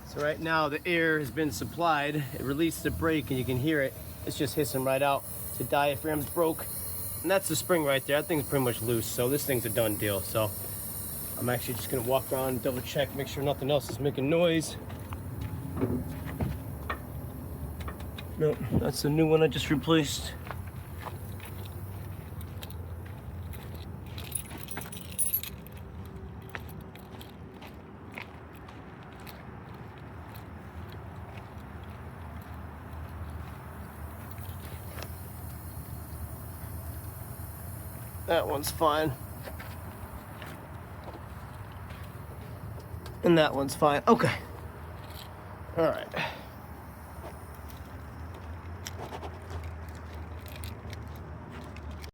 So right now the air has been supplied. It released the brake and you can hear it. It's just hissing right out. The diaphragm's broke. And that's the spring right there. That thing's pretty much loose. So this thing's a done deal. So I'm actually just gonna walk around and double check, make sure nothing else is making noise. Nope, that's the new one I just replaced. That one's fine. And that one's fine. Okay. All right.